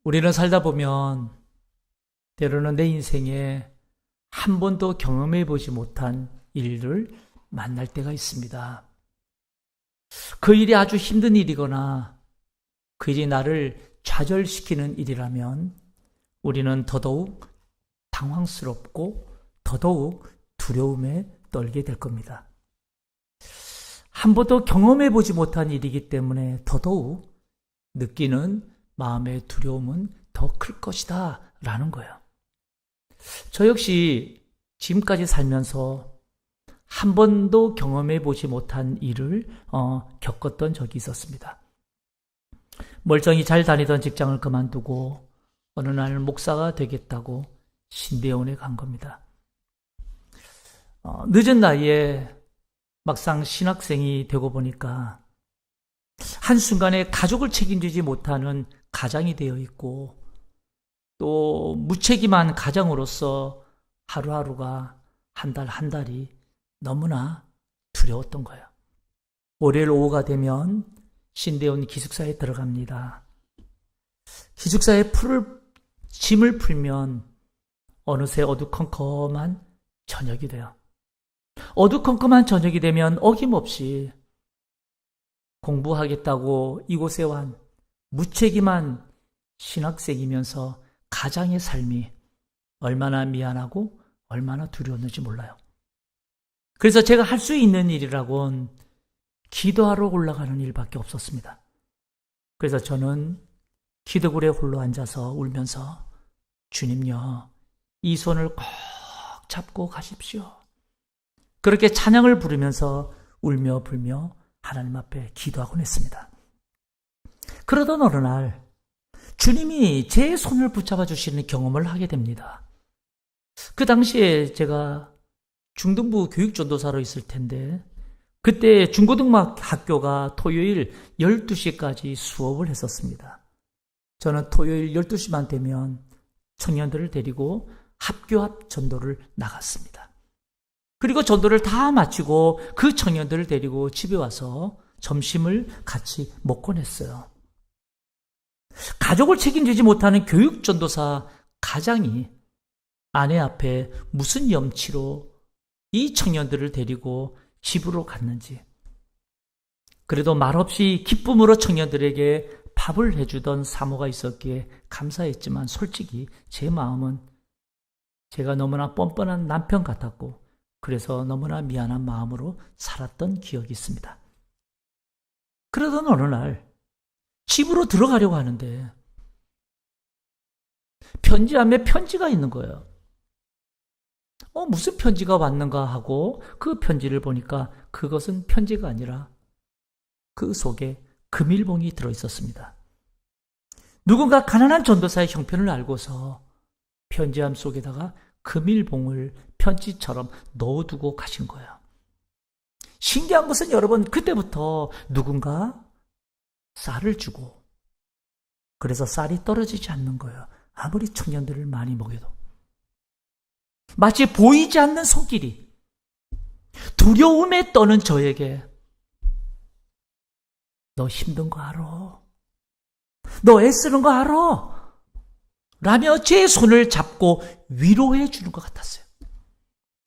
우리는 살다 보면 때로는 내 인생에 한 번도 경험해 보지 못한 일을 만날 때가 있습니다. 그 일이 아주 힘든 일이거나 그 일이 나를 좌절시키는 일이라면 우리는 더더욱 당황스럽고 더더욱 두려움에 떨게 될 겁니다. 한 번도 경험해 보지 못한 일이기 때문에 더더욱 느끼는 마음의 두려움은 더 클 것이다 라는 거예요. 저 역시 지금까지 살면서 한 번도 경험해 보지 못한 일을 겪었던 적이 있었습니다. 멀쩡히 잘 다니던 직장을 그만두고 어느 날 목사가 되겠다고 신대원에 간 겁니다. 늦은 나이에 막상 신학생이 되고 보니까 한순간에 가족을 책임지지 못하는 가장이 되어 있고 또 무책임한 가장으로서 하루하루가 한 달 한 달이 너무나 두려웠던 거예요. 월요일 오후가 되면 신대원 기숙사에 들어갑니다. 기숙사에 짐을 풀면 어느새 어두컴컴한 저녁이 돼요. 어두컴컴한 저녁이 되면 어김없이 공부하겠다고 이곳에 온 무책임한 신학생이면서 가장의 삶이 얼마나 미안하고 얼마나 두려웠는지 몰라요. 그래서 제가 할 수 있는 일이라곤 기도하러 올라가는 일밖에 없었습니다. 그래서 저는 기도굴에 홀로 앉아서 울면서 주님요, 이 손을 꼭 잡고 가십시오. 그렇게 찬양을 부르면서 울며 불며 하나님 앞에 기도하곤 했습니다. 그러던 어느 날 주님이 제 손을 붙잡아 주시는 경험을 하게 됩니다. 그 당시에 제가 중등부 교육전도사로 있을 텐데 그때 중고등학교가 토요일 12시까지 수업을 했었습니다. 저는 토요일 12시만 되면 청년들을 데리고 학교 앞 전도를 나갔습니다. 그리고 전도를 다 마치고 그 청년들을 데리고 집에 와서 점심을 같이 먹곤 했어요. 가족을 책임지지 못하는 교육전도사 가장이 아내 앞에 무슨 염치로 이 청년들을 데리고 집으로 갔는지, 그래도 말없이 기쁨으로 청년들에게 밥을 해주던 사모가 있었기에 감사했지만 솔직히 제 마음은 제가 너무나 뻔뻔한 남편 같았고 그래서 너무나 미안한 마음으로 살았던 기억이 있습니다. 그러던 어느 날 집으로 들어가려고 하는데 편지함에 편지가 있는 거예요. 무슨 편지가 왔는가 하고 그 편지를 보니까 그것은 편지가 아니라 그 속에 금일봉이 들어있었습니다. 누군가 가난한 전도사의 형편을 알고서 편지함 속에다가 금일봉을 편지처럼 넣어두고 가신 거예요. 신기한 것은 여러분, 그때부터 누군가 쌀을 주고, 그래서 쌀이 떨어지지 않는 거예요. 아무리 청년들을 많이 먹여도. 마치 보이지 않는 손길이 두려움에 떠는 저에게 너 힘든 거 알아? 너 애쓰는 거 알아? 라며 제 손을 잡고 위로해 주는 것 같았어요.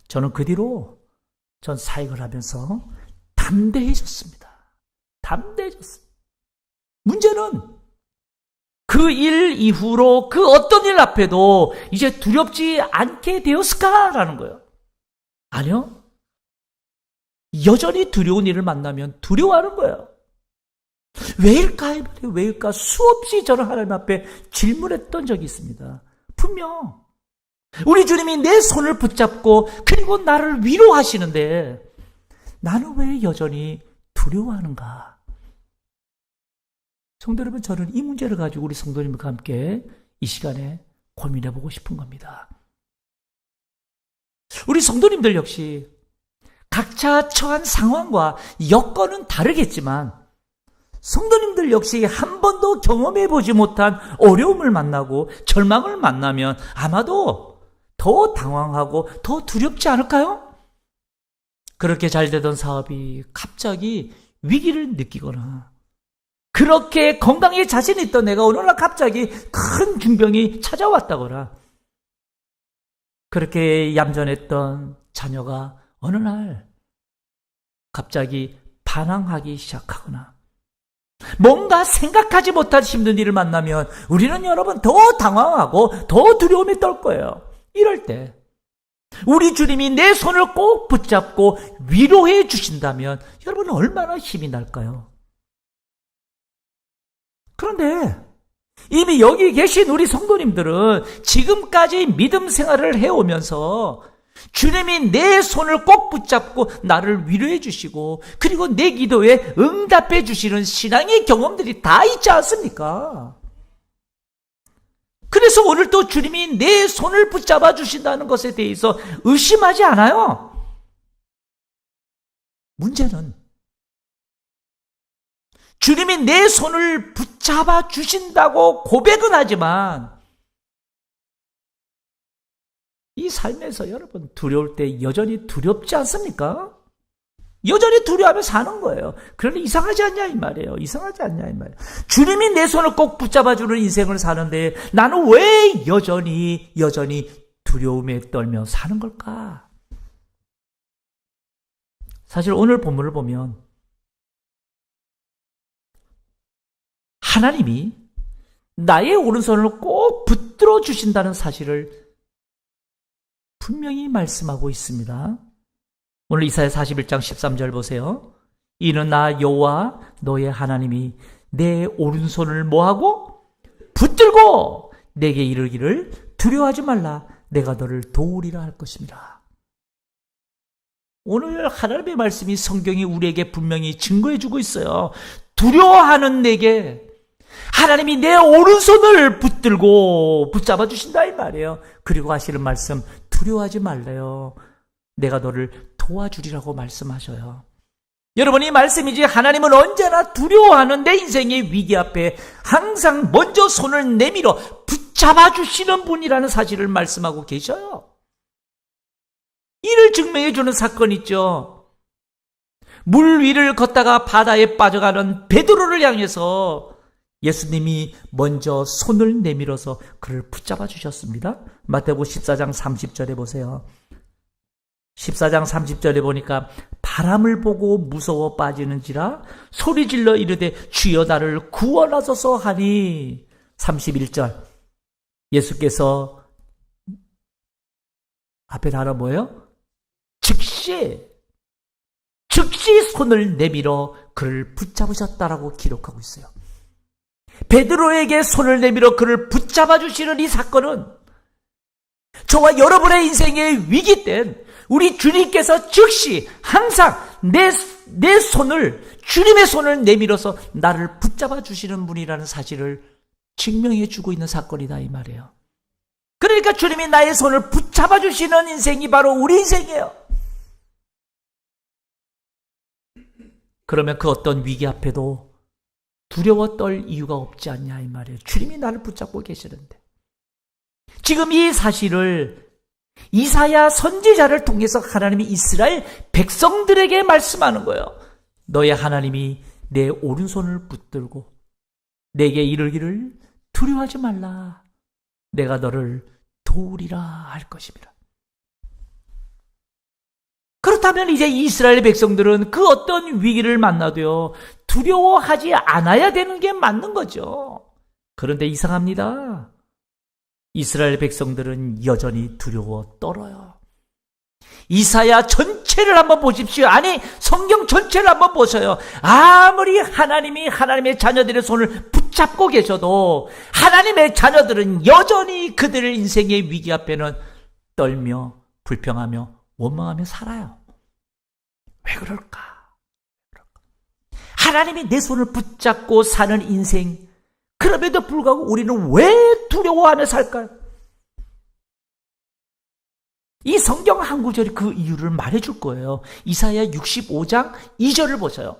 저는 그 뒤로 전 사역을 하면서 담대해졌습니다. 담대해졌어요. 문제는 그 일 이후로 그 어떤 일 앞에도 이제 두렵지 않게 되었을까라는 거예요. 아니요. 여전히 두려운 일을 만나면 두려워하는 거예요. 왜일까? 왜일까? 수없이 저는 하나님 앞에 질문했던 적이 있습니다. 분명 우리 주님이 내 손을 붙잡고 그리고 나를 위로하시는데 나는 왜 여전히 두려워하는가? 성도 여러분, 저는 이 문제를 가지고 우리 성도님과 함께 이 시간에 고민해보고 싶은 겁니다. 우리 성도님들 역시 각자 처한 상황과 여건은 다르겠지만 성도님들 역시 한 번도 경험해보지 못한 어려움을 만나고 절망을 만나면 아마도 더 당황하고 더 두렵지 않을까요? 그렇게 잘 되던 사업이 갑자기 위기를 느끼거나 그렇게 건강에 자신 있던 내가 어느 날 갑자기 큰 중병이 찾아왔다거나, 그렇게 얌전했던 자녀가 어느 날 갑자기 반항하기 시작하거나, 뭔가 생각하지 못한 힘든 일을 만나면 우리는 여러분 더 당황하고 더 두려움에 떨 거예요. 이럴 때 우리 주님이 내 손을 꼭 붙잡고 위로해 주신다면 여러분 얼마나 힘이 날까요? 그런데 이미 여기 계신 우리 성도님들은 지금까지 믿음 생활을 해오면서 주님이 내 손을 꼭 붙잡고 나를 위로해 주시고, 그리고 내 기도에 응답해 주시는 신앙의 경험들이 다 있지 않습니까? 그래서 오늘 또 주님이 내 손을 붙잡아 주신다는 것에 대해서 의심하지 않아요. 문제는 주님이 내 손을 붙잡아 주신다고 고백은 하지만 이 삶에서 여러분 두려울 때 여전히 두렵지 않습니까? 여전히 두려워하며 사는 거예요. 그런데 이상하지 않냐 이 말이에요. 이상하지 않냐 이 말이에요. 주님이 내 손을 꼭 붙잡아주는 인생을 사는데 나는 왜 여전히 두려움에 떨며 사는 걸까? 사실 오늘 본문을 보면 하나님이 나의 오른손을 꼭 붙들어 주신다는 사실을 분명히 말씀하고 있습니다. 오늘 이사야 41장 13절 보세요. 이는 나 여호와 너의 하나님이 내 오른손을 뭐하고? 붙들고 내게 이르기를 두려워하지 말라, 내가 너를 도우리라 할 것입니다. 오늘 하나님의 말씀이 성경이 우리에게 분명히 증거해주고 있어요. 두려워하는 내게 하나님이 내 오른손을 붙잡아 주신다 이 말이에요. 그리고 하시는 말씀, 두려워하지 말래요, 내가 너를 도와주리라고 말씀하셔요. 여러분, 이 말씀이지 하나님은 언제나 두려워하는 내 인생의 위기 앞에 항상 먼저 손을 내밀어 붙잡아 주시는 분이라는 사실을 말씀하고 계셔요. 이를 증명해 주는 사건 있죠. 물 위를 걷다가 바다에 빠져가는 베드로를 향해서 예수님이 먼저 손을 내밀어서 그를 붙잡아 주셨습니다. 마태복음 14장 30절에 보세요. 14장 30절에 보니까 바람을 보고 무서워 빠지는지라 소리질러 이르되 주여 나를 구원하소서 하니, 31절 예수께서 앞에 단어 뭐예요? 즉시 손을 내밀어 그를 붙잡으셨다라고 기록하고 있어요. 베드로에게 손을 내밀어 그를 붙잡아 주시는 이 사건은 저와 여러분의 인생의 위기 땐 우리 주님께서 즉시 항상 내 손을, 주님의 손을 내밀어서 나를 붙잡아 주시는 분이라는 사실을 증명해 주고 있는 사건이다 이 말이에요. 그러니까 주님이 나의 손을 붙잡아 주시는 인생이 바로 우리 인생이에요. 그러면 그 어떤 위기 앞에도 두려워 떨 이유가 없지 않냐 이 말이에요. 주님이 나를 붙잡고 계시는데. 지금 이 사실을 이사야 선지자를 통해서 하나님이 이스라엘 백성들에게 말씀하는 거예요. 너의 하나님이 내 오른손을 붙들고 내게 이르기를 두려워하지 말라, 내가 너를 도우리라 할 것입니다. 그렇다면 이제 이스라엘 백성들은 그 어떤 위기를 만나도요 두려워하지 않아야 되는 게 맞는 거죠. 그런데 이상합니다. 이스라엘 백성들은 여전히 두려워 떨어요. 이사야 전체를 한번 보십시오. 아니, 성경 전체를 한번 보세요. 아무리 하나님이 하나님의 자녀들의 손을 붙잡고 계셔도 하나님의 자녀들은 여전히 그들의 인생의 위기 앞에는 떨며 불평하며 원망하며 살아요. 왜 그럴까? 하나님이 내 손을 붙잡고 사는 인생, 그럼에도 불구하고 우리는 왜 두려워하며 살까요? 이 성경 한 구절이 그 이유를 말해줄 거예요. 이사야 65장 2절을 보세요.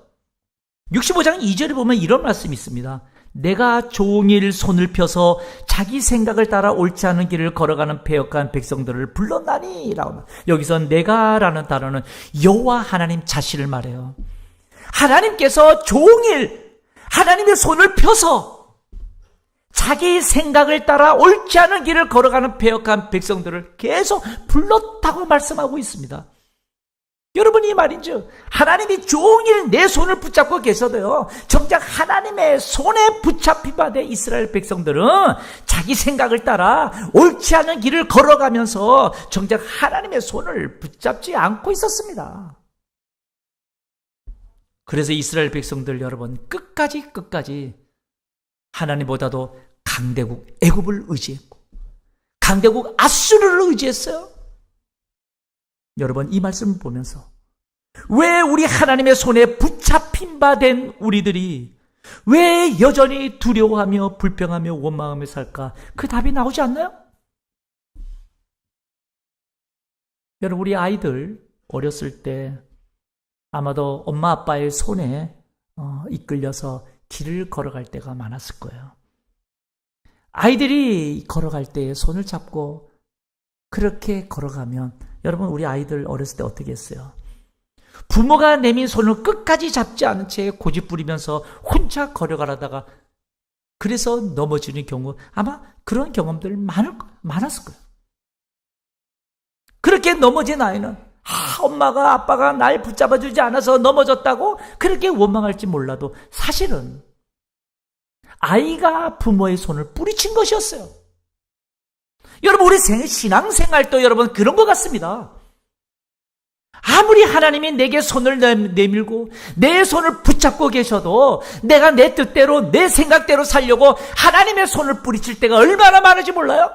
65장 2절에 보면 이런 말씀이 있습니다. 내가 종일 손을 펴서 자기 생각을 따라 옳지 않은 길을 걸어가는 패역한 백성들을 불렀나니 라고. 여기서 내가라는 단어는 여호와 하나님 자신을 말해요. 하나님께서 종일 하나님의 손을 펴서 자기 생각을 따라 옳지 않은 길을 걸어가는 패역한 백성들을 계속 불렀다고 말씀하고 있습니다. 여러분, 이 말인즉 하나님이 종일 내 손을 붙잡고 계셔도요, 정작 하나님의 손에 붙잡힌 바 된 이스라엘 백성들은 자기 생각을 따라 옳지 않은 길을 걸어가면서 정작 하나님의 손을 붙잡지 않고 있었습니다. 그래서 이스라엘 백성들 여러분, 끝까지 하나님보다도 강대국 애굽을 의지했고 강대국 아수르를 의지했어요. 여러분, 이 말씀을 보면서 왜 우리 하나님의 손에 붙잡힌 바 된 우리들이 왜 여전히 두려워하며 불평하며 원망하며 살까? 그 답이 나오지 않나요? 여러분, 우리 아이들 어렸을 때 아마도 엄마 아빠의 손에 이끌려서 길을 걸어갈 때가 많았을 거예요. 아이들이 걸어갈 때 손을 잡고 그렇게 걸어가면 여러분, 우리 아이들 어렸을 때 어떻게 했어요? 부모가 내민 손을 끝까지 잡지 않은 채 고집 부리면서 혼자 걸어가다가 그래서 넘어지는 경우, 아마 그런 경험들 많았을 거예요. 그렇게 넘어진 아이는 엄마가 아빠가 날 붙잡아주지 않아서 넘어졌다고 그렇게 원망할지 몰라도 사실은 아이가 부모의 손을 뿌리친 것이었어요. 여러분, 우리 신앙생활도 여러분 그런 것 같습니다. 아무리 하나님이 내게 손을 내밀고 내 손을 붙잡고 계셔도 내가 내 뜻대로 내 생각대로 살려고 하나님의 손을 뿌리칠 때가 얼마나 많은지 몰라요?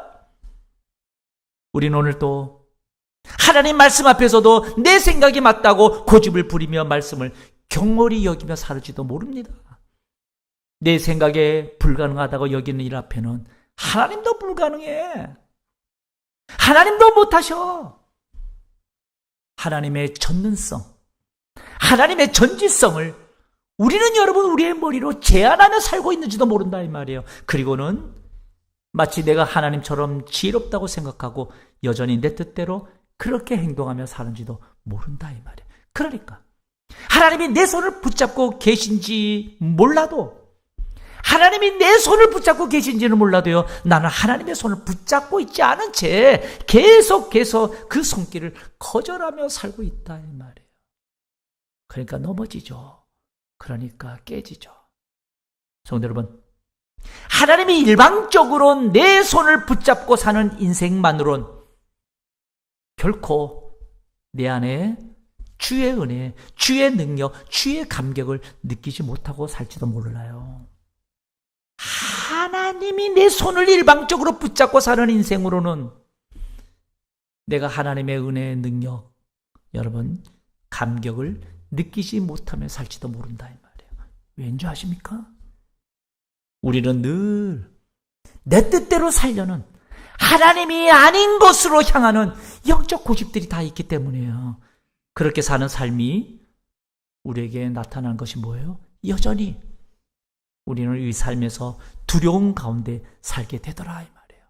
우리는 오늘 또 하나님 말씀 앞에서도 내 생각이 맞다고 고집을 부리며 말씀을 경홀히 여기며 살지도 모릅니다. 내 생각에 불가능하다고 여기는 일 앞에는 하나님도 불가능해. 하나님도 못하셔. 하나님의 전능성, 하나님의 전지성을 우리는 여러분 우리의 머리로 제한하며 살고 있는지도 모른다 이 말이에요. 그리고는 마치 내가 하나님처럼 지혜롭다고 생각하고 여전히 내 뜻대로 그렇게 행동하며 사는지도 모른다 이 말이에요. 그러니까 하나님이 내 손을 붙잡고 계신지 몰라도, 하나님이 내 손을 붙잡고 계신지는 몰라도요, 나는 하나님의 손을 붙잡고 있지 않은 채 계속해서 그 손길을 거절하며 살고 있다 이 말이에요. 그러니까 넘어지죠. 그러니까 깨지죠. 성도 여러분, 하나님이 일방적으로 내 손을 붙잡고 사는 인생만으론 결코 내 안에 주의 은혜, 주의 능력, 주의 감격을 느끼지 못하고 살지도 몰라요. 하나님이 내 손을 일방적으로 붙잡고 사는 인생으로는 내가 하나님의 은혜의 능력, 여러분 감격을 느끼지 못하며 살지도 모른다 이 말이에요. 왠지 아십니까? 우리는 늘 내 뜻대로 살려는 하나님이 아닌 것으로 향하는 영적 고집들이 다 있기 때문이에요. 그렇게 사는 삶이 우리에게 나타난 것이 뭐예요? 여전히 우리는 이 삶에서 두려움 가운데 살게 되더라 이 말이에요.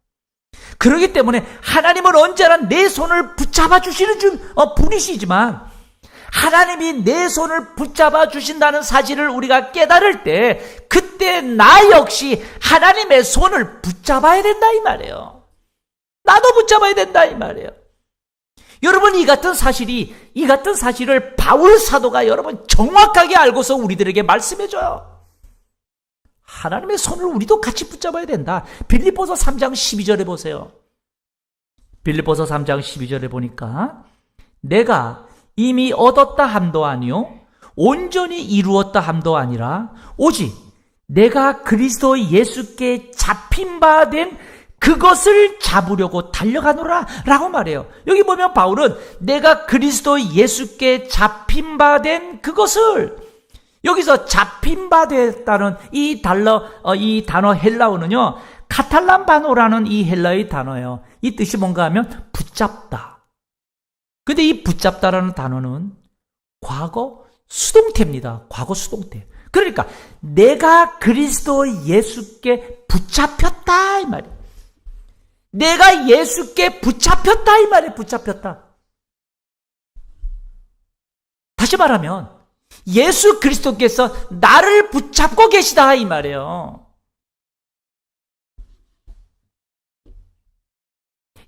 그렇기 때문에 하나님은 언제나 내 손을 붙잡아 주시는 분이시지만 하나님이 내 손을 붙잡아 주신다는 사실을 우리가 깨달을 때 그때 나 역시 하나님의 손을 붙잡아야 된다 이 말이에요. 나도 붙잡아야 된다 이 말이에요. 여러분, 이 같은 사실을 바울 사도가 여러분 정확하게 알고서 우리들에게 말씀해줘요. 하나님의 손을 우리도 같이 붙잡아야 된다. 빌립보서 3장 12절에 보세요. 빌립보서 3장 12절에 보니까 내가 이미 얻었다 함도 아니요 온전히 이루었다 함도 아니라 오직 내가 그리스도 예수께 잡힌 바 된 그것을 잡으려고 달려가노라 라고 말해요. 여기 보면 바울은 내가 그리스도 예수께 잡힌 바 된 그것을, 여기서 잡힌 바 됐다는 이 단어 헬라어는요, 카탈란바노라는 이 헬라의 단어예요. 이 뜻이 뭔가 하면 붙잡다. 근데 이 붙잡다라는 단어는 과거 수동태입니다. 과거 수동태. 그러니까 내가 그리스도 예수께 붙잡혔다 이 말이에요. 내가 예수께 붙잡혔다 이 말이에요. 붙잡혔다. 다시 말하면 예수 그리스도께서 나를 붙잡고 계시다 이 말이에요.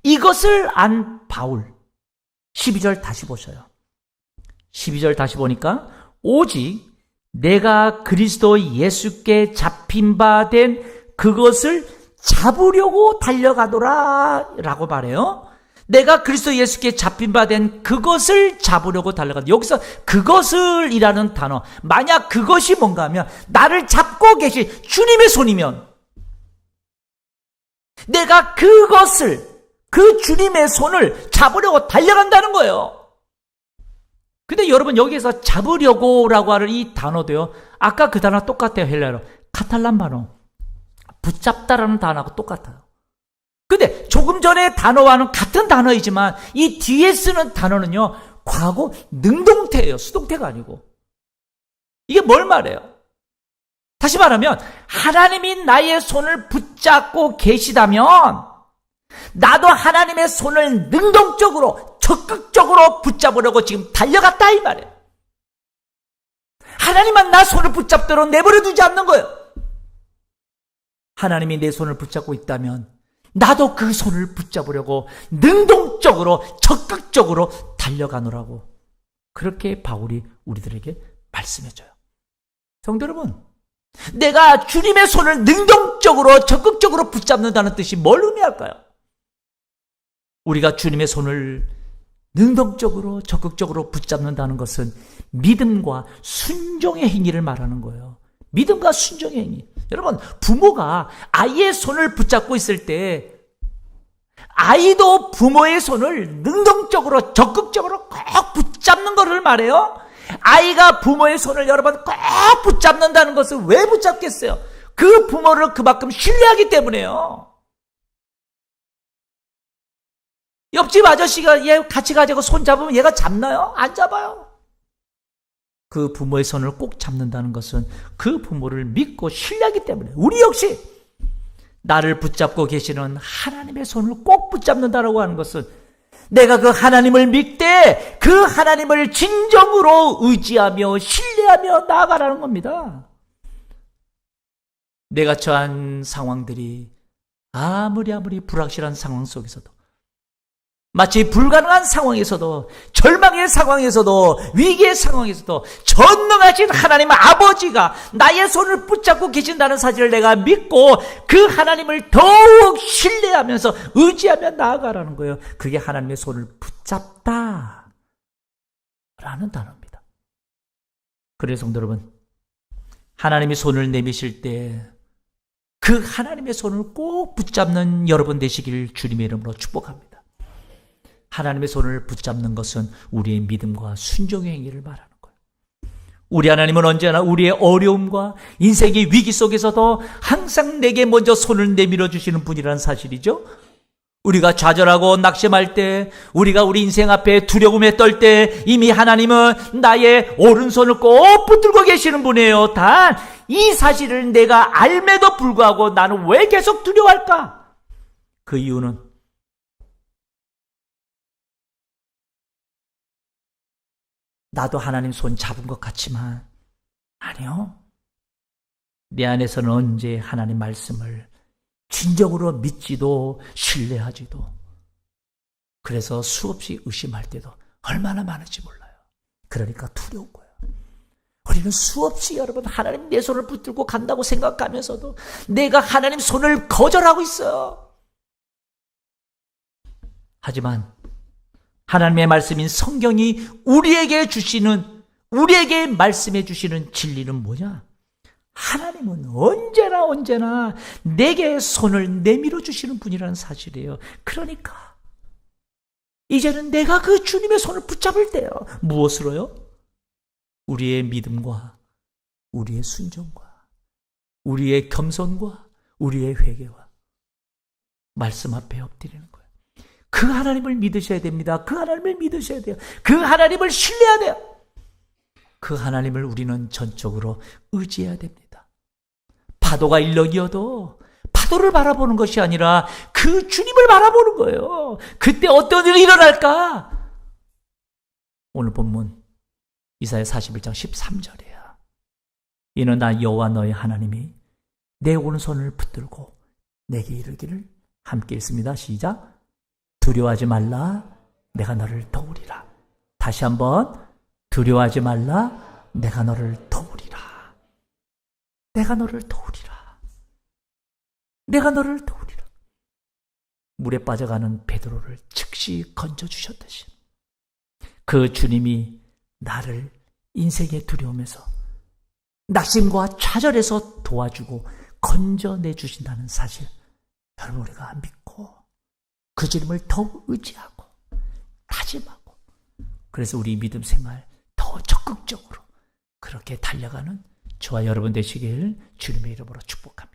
이것을 안 바울 12절 다시 보셔요. 12절 다시 보니까 오직 내가 그리스도 예수께 잡힌 바 된 그것을 잡으려고 달려가노라 라고 말해요. 내가 그리스도 예수께 잡힌 바 된 그것을 잡으려고 달려가노라. 여기서 그것을 이라는 단어, 만약 그것이 뭔가 하면 나를 잡고 계신 주님의 손이면 내가 그것을, 그 주님의 손을 잡으려고 달려간다는 거예요. 근데 여러분 여기에서 잡으려고라고 하는 이 단어도요, 아까 그 단어 똑같아요. 헬라어로 카탈란바노, 붙잡다라는 단어하고 똑같아요. 근데 조금 전에 단어와는 같은 단어이지만 이 뒤에 쓰는 단어는요, 과거 능동태예요. 수동태가 아니고. 이게 뭘 말해요? 다시 말하면 하나님이 나의 손을 붙잡고 계시다면 나도 하나님의 손을 능동적으로, 적극적으로 붙잡으려고 지금 달려갔다 이 말이에요. 하나님만 나 손을 붙잡도록 내버려 두지 않는 거예요. 하나님이 내 손을 붙잡고 있다면 나도 그 손을 붙잡으려고 능동적으로, 적극적으로 달려가노라고, 그렇게 바울이 우리들에게 말씀해줘요. 성도 여러분, 내가 주님의 손을 능동적으로, 적극적으로 붙잡는다는 뜻이 뭘 의미할까요? 우리가 주님의 손을 능동적으로, 적극적으로 붙잡는다는 것은 믿음과 순종의 행위를 말하는 거예요. 믿음과 순종의 행위. 여러분, 부모가 아이의 손을 붙잡고 있을 때 아이도 부모의 손을 능동적으로, 적극적으로 꼭 붙잡는 것을 말해요. 아이가 부모의 손을 여러분 꼭 붙잡는다는 것을 왜 붙잡겠어요? 그 부모를 그만큼 신뢰하기 때문에요. 옆집 아저씨가 얘 같이 가자고 손 잡으면 얘가 잡나요? 안 잡아요. 그 부모의 손을 꼭 잡는다는 것은 그 부모를 믿고 신뢰하기 때문에, 우리 역시 나를 붙잡고 계시는 하나님의 손을 꼭 붙잡는다라고 하는 것은 내가 그 하나님을 믿되 그 하나님을 진정으로 의지하며 신뢰하며 나아가라는 겁니다. 내가 처한 상황들이 아무리 불확실한 상황 속에서도, 마치 불가능한 상황에서도, 절망의 상황에서도, 위기의 상황에서도 전능하신 하나님 아버지가 나의 손을 붙잡고 계신다는 사실을 내가 믿고 그 하나님을 더욱 신뢰하면서 의지하며 나아가라는 거예요. 그게 하나님의 손을 붙잡다 라는 단어입니다. 그래서 성도 여러분, 하나님의 손을 내미실 때 그 하나님의 손을 꼭 붙잡는 여러분 되시길 주님의 이름으로 축복합니다. 하나님의 손을 붙잡는 것은 우리의 믿음과 순종의 행위를 말하는 거예요. 우리 하나님은 언제나 우리의 어려움과 인생의 위기 속에서도 항상 내게 먼저 손을 내밀어 주시는 분이라는 사실이죠. 우리가 좌절하고 낙심할 때, 우리가 우리 인생 앞에 두려움에 떨 때 이미 하나님은 나의 오른손을 꼭 붙들고 계시는 분이에요. 단 이 사실을 내가 알매도 불구하고 나는 왜 계속 두려워할까? 그 이유는 나도 하나님 손 잡은 것 같지만 아니요, 내 안에서는 언제 하나님 말씀을 진정으로 믿지도 신뢰하지도, 그래서 수없이 의심할 때도 얼마나 많은지 몰라요. 그러니까 두려운 거예요. 우리는 수없이 여러분 하나님 내 손을 붙들고 간다고 생각하면서도 내가 하나님 손을 거절하고 있어요. 하지만 하나님의 말씀인 성경이 우리에게 말씀해 주시는 진리는 뭐냐? 하나님은 언제나 내게 손을 내밀어 주시는 분이라는 사실이에요. 그러니까 이제는 내가 그 주님의 손을 붙잡을 때요. 무엇으로요? 우리의 믿음과 우리의 순종과 우리의 겸손과 우리의 회개와 말씀 앞에 엎드리는 거예요. 그 하나님을 믿으셔야 됩니다. 그 하나님을 믿으셔야 돼요. 그 하나님을 신뢰해야 돼요. 그 하나님을 우리는 전적으로 의지해야 됩니다. 파도가 일렁이어도 파도를 바라보는 것이 아니라 그 주님을 바라보는 거예요. 그때 어떤 일이 일어날까? 오늘 본문 이사야 41장 13절이에요. 이는 나 여호와 너의 하나님이 내 오른손을 붙들고 내게 이르기를 함께 읽습니다. 시작. 두려워하지 말라. 내가 너를 도우리라. 다시 한번 두려워하지 말라. 내가 너를 도우리라. 내가 너를 도우리라. 내가 너를 도우리라. 물에 빠져가는 베드로를 즉시 건져주셨듯이 그 주님이 나를 인생의 두려움에서 낙심과 좌절에서 도와주고 건져내 주신다는 사실, 여러분 우리가 믿고 그 주님을 더욱 의지하고 다짐하고, 그래서 우리 믿음 생활 더 적극적으로 그렇게 달려가는 저와 여러분 되시길 주님의 이름으로 축복합니다.